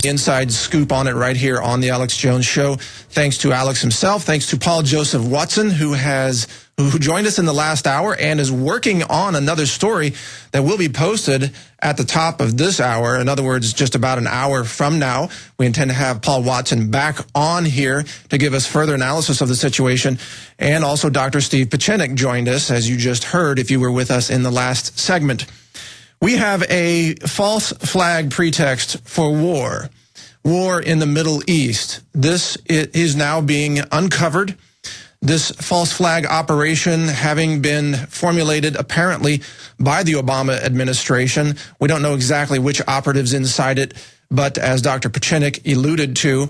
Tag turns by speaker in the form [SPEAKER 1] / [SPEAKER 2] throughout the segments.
[SPEAKER 1] inside scoop on it right here on the Alex Jones Show. Thanks to Alex himself. Thanks to Paul Joseph Watson, who joined us in the last hour and is working on another story that will be posted at the top of this hour. In other words, just about an hour from now, we intend to have Paul Watson back on here to give us further analysis of the situation. And also Dr. Steve Pieczenik joined us, as you just heard, if you were with us in the last segment. We have a false flag pretext for war in the Middle East. This is now being uncovered. This false flag operation having been formulated apparently by the Obama administration. We don't know exactly which operatives inside it, but as Dr. Pieczenik alluded to,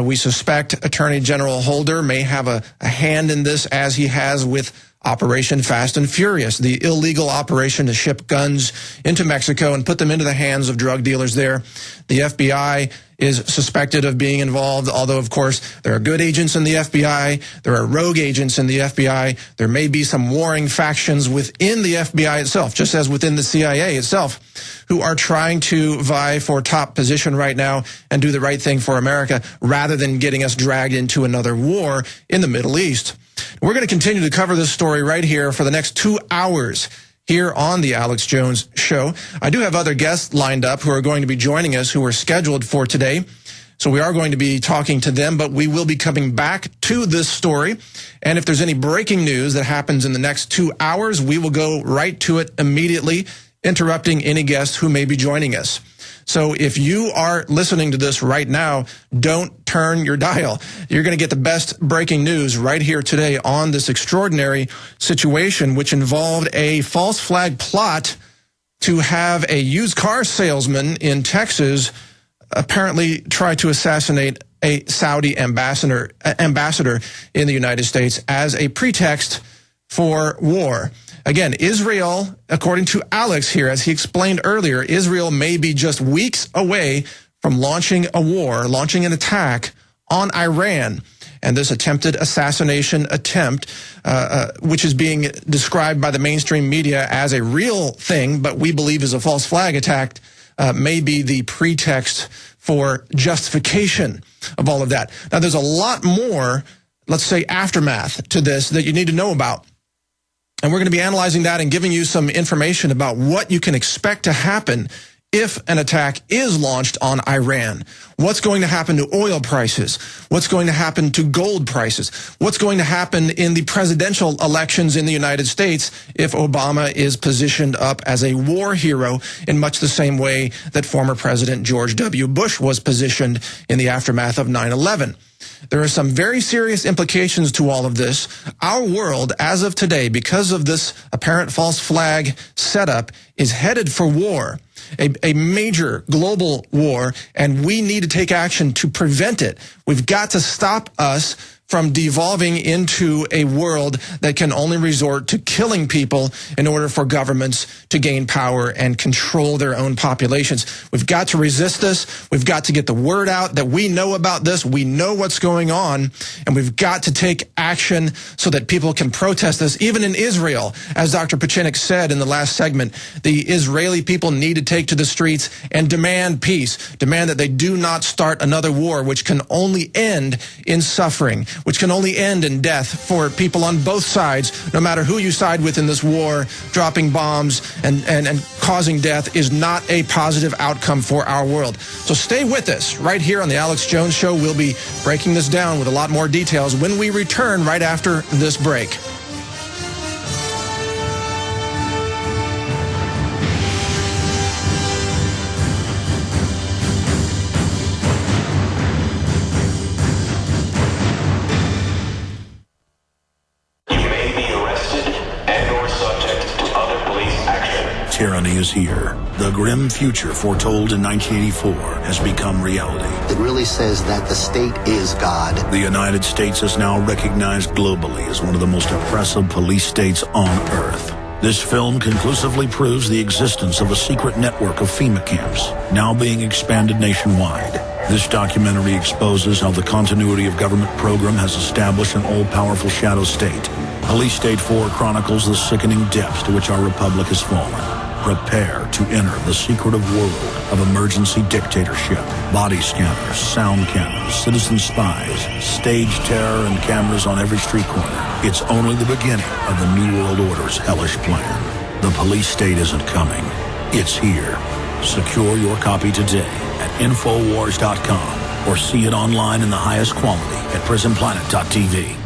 [SPEAKER 1] we suspect Attorney General Holder may have a hand in this, as he has with Operation Fast and Furious, the illegal operation to ship guns into Mexico and put them into the hands of drug dealers there. The FBI is suspected of being involved, although, of course, there are good agents in the FBI. There are rogue agents in the FBI. There may be some warring factions within the FBI itself, just as within the CIA itself, who are trying to vie for top position right now and do the right thing for America rather than getting us dragged into another war in the Middle East. We're going to continue to cover this story right here for the next 2 hours here on the Alex Jones Show. I do have other guests lined up who are going to be joining us who are scheduled for today. So we are going to be talking to them, but we will be coming back to this story. And if there's any breaking news that happens in the next 2 hours, we will go right to it immediately, interrupting any guests who may be joining us. So if you are listening to this right now, don't turn your dial. You're going to get the best breaking news right here today on this extraordinary situation, which involved a false flag plot to have a used car salesman in Texas apparently try to assassinate a Saudi ambassador in the United States as a pretext for war. Again, Israel, according to Alex here, as he explained earlier, Israel may be just weeks away from launching a war, launching an attack on Iran. And this attempted assassination attempt, which is being described by the mainstream media as a real thing, but we believe is a false flag attack, may be the pretext for justification of all of that. Now, there's a lot more, let's say, aftermath to this that you need to know about. And we're going to be analyzing that and giving you some information about what you can expect to happen if an attack is launched on Iran. What's going to happen to oil prices? What's going to happen to gold prices? What's going to happen in the presidential elections in the United States if Obama is positioned up as a war hero in much the same way that former President George W. Bush was positioned in the aftermath of 9/11? There are some very serious implications to all of this. Our world, as of today, because of this apparent false flag setup, is headed for war, a major global war, and we need to take action to prevent it. We've got to stop us from devolving into a world that can only resort to killing people in order for governments to gain power and control their own populations. We've got to resist this. We've got to get the word out that we know about this. We know what's going on, and we've got to take action so that people can protest this. Even in Israel, as Dr. Pieczenik said in the last segment, the Israeli people need to take to the streets and demand peace, demand that they do not start another war, which can only end in suffering, which can only end in death for people on both sides. No matter who you side with in this war, dropping bombs and causing death is not a positive outcome for our world. So stay with us right here on the Alex Jones Show. We'll be breaking this down with a lot more details when we return right after this break.
[SPEAKER 2] Tyranny is here. The grim future foretold in 1984 has become reality.
[SPEAKER 3] It really says that the state is God.
[SPEAKER 2] The United States is now recognized globally as one of the most oppressive police states on Earth. This film conclusively proves the existence of a secret network of FEMA camps, now being expanded nationwide. This documentary exposes how the continuity of government program has established an all-powerful shadow state. Police State 4 chronicles the sickening depths to which our republic has fallen. Prepare to enter the secretive world of emergency dictatorship, body scanners, sound cannons, citizen spies, stage terror, and cameras on every street corner. It's only the beginning of the New World Order's hellish plan. The police state isn't coming. It's here. Secure your copy today at Infowars.com or see it online in the highest quality at PrisonPlanet.tv.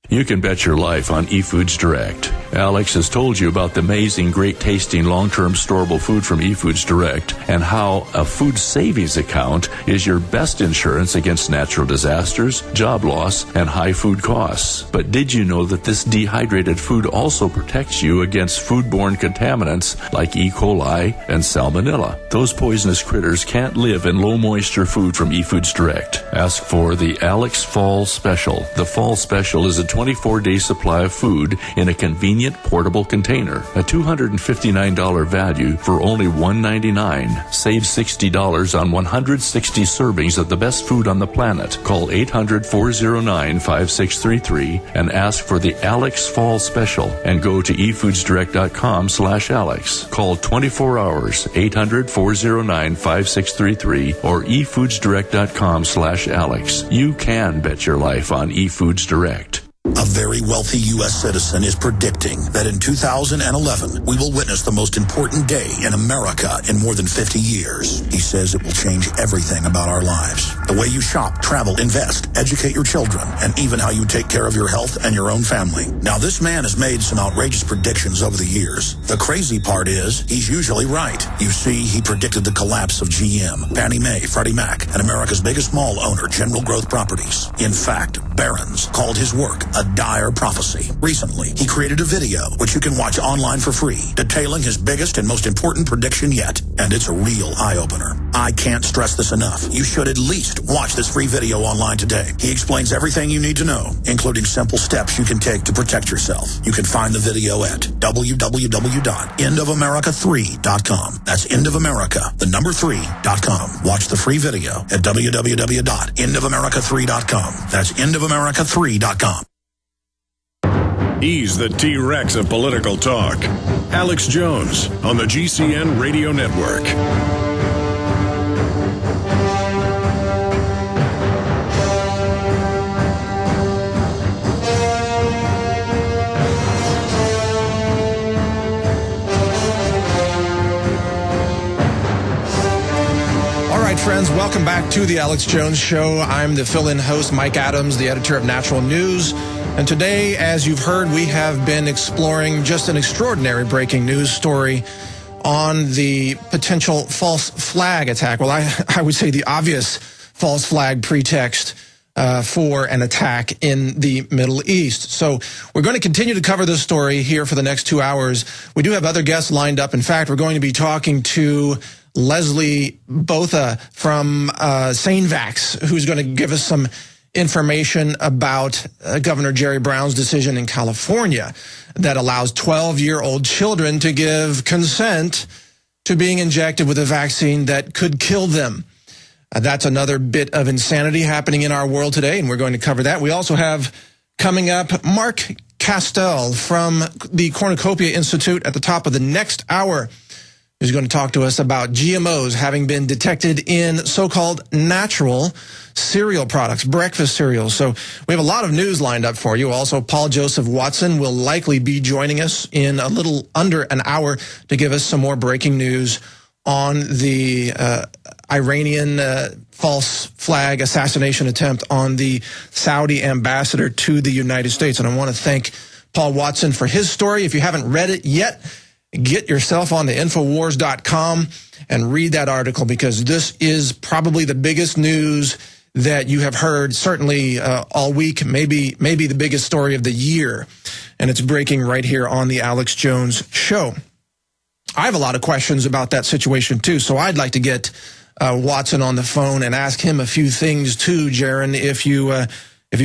[SPEAKER 4] You can bet your life on eFoods Direct. Alex has told you about the amazing, great-tasting, long-term storable food from eFoods Direct and how a food savings account is your best insurance against natural disasters, job loss, and high food costs. But did you know that this dehydrated food also protects you against foodborne contaminants like E. coli and salmonella? Those poisonous critters can't live in low-moisture food from eFoods Direct. Ask for the Alex Fall Special. The Fall Special is a 24-day supply of food in a convenient portable container. A $259 value for only $199. Save $60 on 160 servings of the best food on the planet. Call 800-409-5633 and ask for the Alex Fall Special and go to efoodsdirect.com/Alex. Call 24 hours, 800-409-5633 or efoodsdirect.com/Alex. You can bet your life on eFoods Direct.
[SPEAKER 2] A very wealthy U.S. citizen is predicting that in 2011, we will witness the most important day in America in more than 50 years. He says it will change everything about our lives. The way you shop, travel, invest, educate your children, and even how you take care of your health and your own family. Now, this man has made some outrageous predictions over the years. The crazy part is, he's usually right. You see, he predicted the collapse of GM, Fannie Mae, Freddie Mac, and America's biggest mall owner, General Growth Properties. In fact, Barron's called his work a dire prophecy. Recently, he created a video, which you can watch online for free, detailing his biggest and most important prediction yet. And it's a real eye-opener. I can't stress this enough. You should at least watch this free video online today. He explains everything you need to know, including simple steps you can take to protect yourself. You can find the video at www.endofamerica3.com. That's endofamerica, the number 3.com. Watch the free video at www.endofamerica3.com. That's endofamerica3.com.
[SPEAKER 5] He's the T-Rex of political talk. Alex Jones on the GCN Radio Network.
[SPEAKER 1] All right, friends, welcome back to the Alex Jones Show. I'm the fill-in host, Mike Adams, the editor of Natural News. And today, as you've heard, we have been exploring just an extraordinary breaking news story on the potential false flag attack. Well, I would say the obvious false flag pretext for an attack in the Middle East. So we're going to continue to cover this story here for the next 2 hours. We do have other guests lined up. In fact, we're going to be talking to Leslie Botha from SaneVax, who's going to give us some information about Governor Jerry Brown's decision in California that allows 12-year-old children to give consent to being injected with a vaccine that could kill them. That's another bit of insanity happening in our world today, and we're going to cover that. We also have coming up Mark Castell from the Cornucopia Institute at the top of the next hour, who's going to talk to us about GMOs having been detected in so-called natural cereal products, breakfast cereals. So we have a lot of news lined up for you. Also, Paul Joseph Watson will likely be joining us in a little under an hour to give us some more breaking news on the Iranian false flag assassination attempt on the Saudi ambassador to the United States. And I want to thank Paul Watson for his story. If you haven't read it yet, get yourself on the Infowars.com and read that article, because this is probably the biggest news that you have heard, certainly all week, maybe the biggest story of the year. And it's breaking right here on the Alex Jones Show. I have a lot of questions about that situation, too, so I'd like to get Watson on the phone and ask him a few things, too, Jaron, if you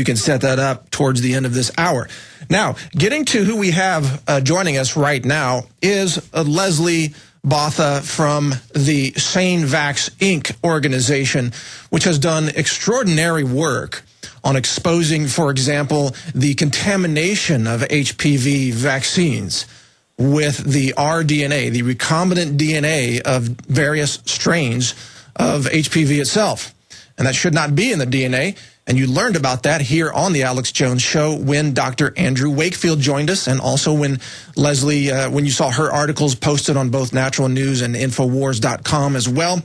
[SPEAKER 1] can set that up towards the end of this hour. Now, getting to who we have joining us right now is Leslie Botha from the SaneVax Inc. organization, which has done extraordinary work on exposing, for example, the contamination of HPV vaccines. with the rDNA, the recombinant DNA of various strains of HPV itself. And that should not be in the DNA. And you learned about that here on the Alex Jones Show when Dr. Andrew Wakefield joined us, and also when Leslie, when you saw her articles posted on both Natural News and Infowars.com as well.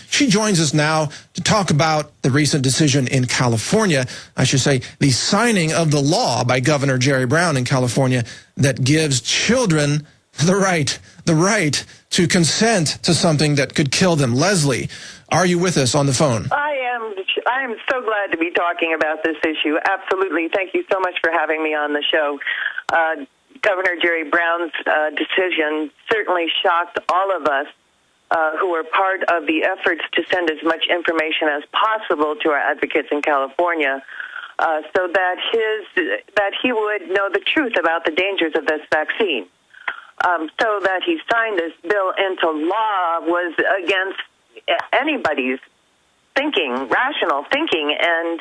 [SPEAKER 1] She joins us now to talk about the recent decision in California, I should say, the signing of the law by Governor Jerry Brown in California that gives children the right to consent to something that could kill them. Leslie, are you with us on the phone?
[SPEAKER 6] I am so glad to be talking about this issue. Absolutely. Thank you so much for having me on the show. Governor Jerry Brown's decision certainly shocked all of us who are part of the efforts to send as much information as possible to our advocates in California, so that he would know the truth about the dangers of this vaccine. So that he signed this bill into law was against anybody's thinking, rational thinking, and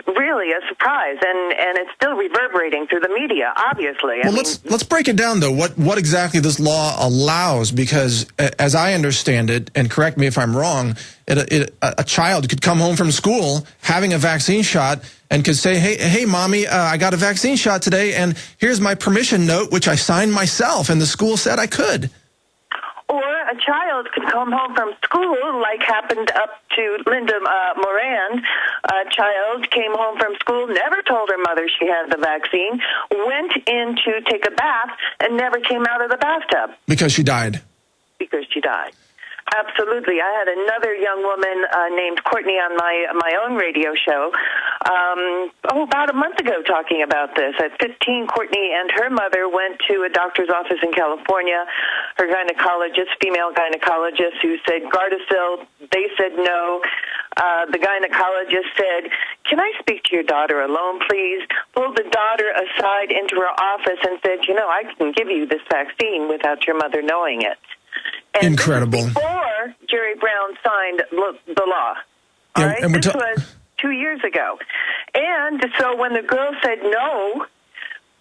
[SPEAKER 6] really a surprise, and it's still reverberating through the media, obviously.
[SPEAKER 1] Well, let's break it down, though. What exactly this law allows, because as I understand it, and correct me if I'm wrong, a child could come home from school having a vaccine shot and could say, hey, mommy, I got a vaccine shot today, and here's my permission note, which I signed myself, and the school said I could.
[SPEAKER 6] Or a child could come home from school, like happened up to Linda Moran. A child came home from school, never told her mother she had the vaccine, went in to take a bath, and never came out of the bathtub.
[SPEAKER 1] Because she died.
[SPEAKER 6] Because she died. Absolutely. I had another young woman named Courtney on my own radio show about a month ago talking about this. At 15, Courtney and her mother went to a doctor's office in California. Her gynecologist, female gynecologist, who said Gardasil. They said no. The gynecologist said, "Can I speak to your daughter alone, please?" Pulled the daughter aside into her office and said, "I can give you this vaccine without your mother knowing it." And
[SPEAKER 1] incredible.
[SPEAKER 6] Before Jerry Brown signed the law. All right?
[SPEAKER 1] And
[SPEAKER 6] this was 2 years ago. And so when the girl said no,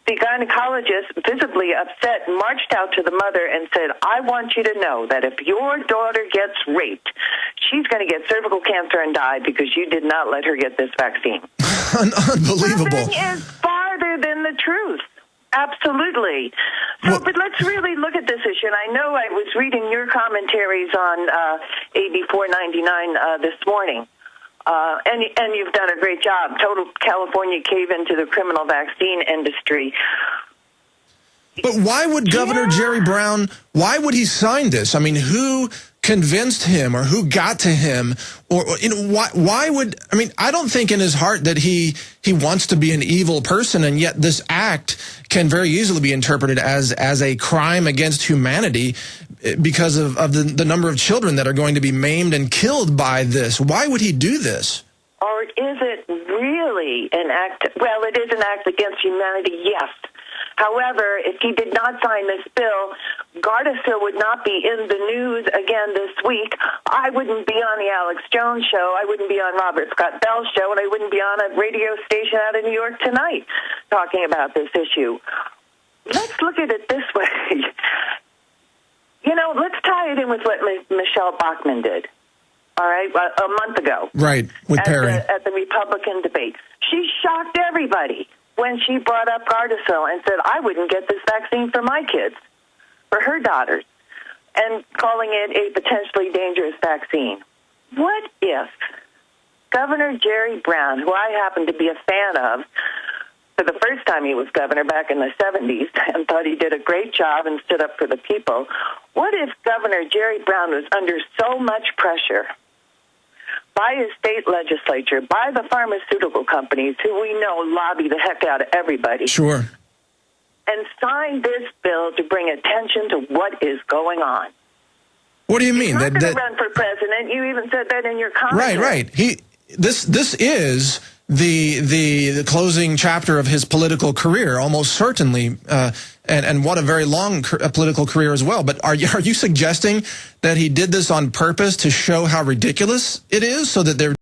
[SPEAKER 6] the gynecologist, visibly upset, marched out to the mother and said, "I want you to know that if your daughter gets raped, she's going to get cervical cancer and die because you did not let her get this vaccine."
[SPEAKER 1] Unbelievable.
[SPEAKER 6] Nothing is farther than the truth. Absolutely. So, but let's really look at this issue. And I know I was reading your commentaries on AB 499 this morning. And you've done a great job. Total California cave into the criminal vaccine industry.
[SPEAKER 1] But why would Governor Jerry Brown, why would he sign this? I mean, who convinced him or who got to him? Or why would, I mean, I don't think in his heart that he wants to be an evil person, and yet this act can very easily be interpreted as a crime against humanity because of the number of children that are going to be maimed and killed by this. Why would he do this?
[SPEAKER 6] Or is it really an act? Well, it is an act against humanity, yes. However, if he did not sign this bill, Gardasil would not be in the news again this week. I wouldn't be on the Alex Jones Show. I wouldn't be on Robert Scott Bell's show, and I wouldn't be on a radio station out of New York tonight talking about this issue. Let's look at it this way. Let's tie it in with what Michelle Bachmann did, all right, a month ago.
[SPEAKER 1] Right, with Perry.
[SPEAKER 6] At the Republican debate. She shocked everybody when she brought up Gardasil and said, "I wouldn't get this vaccine for my kids, for her daughters," and calling it a potentially dangerous vaccine. What if Governor Jerry Brown, who I happen to be a fan of, for the first time he was governor back in the 70s and thought he did a great job and stood up for the people, what if Governor Jerry Brown was under so much pressure by his state legislature, by the pharmaceutical companies, who we know lobby the heck out of everybody.
[SPEAKER 1] Sure.
[SPEAKER 6] And signed this bill to bring attention to what is going on.
[SPEAKER 1] What do you mean?
[SPEAKER 6] He's not going to run for president. You even said that in your comments.
[SPEAKER 1] Right. This is the closing chapter of his political career, almost certainly, and what a very long political career as well. But are you suggesting that he did this on purpose to show how ridiculous it is, so that there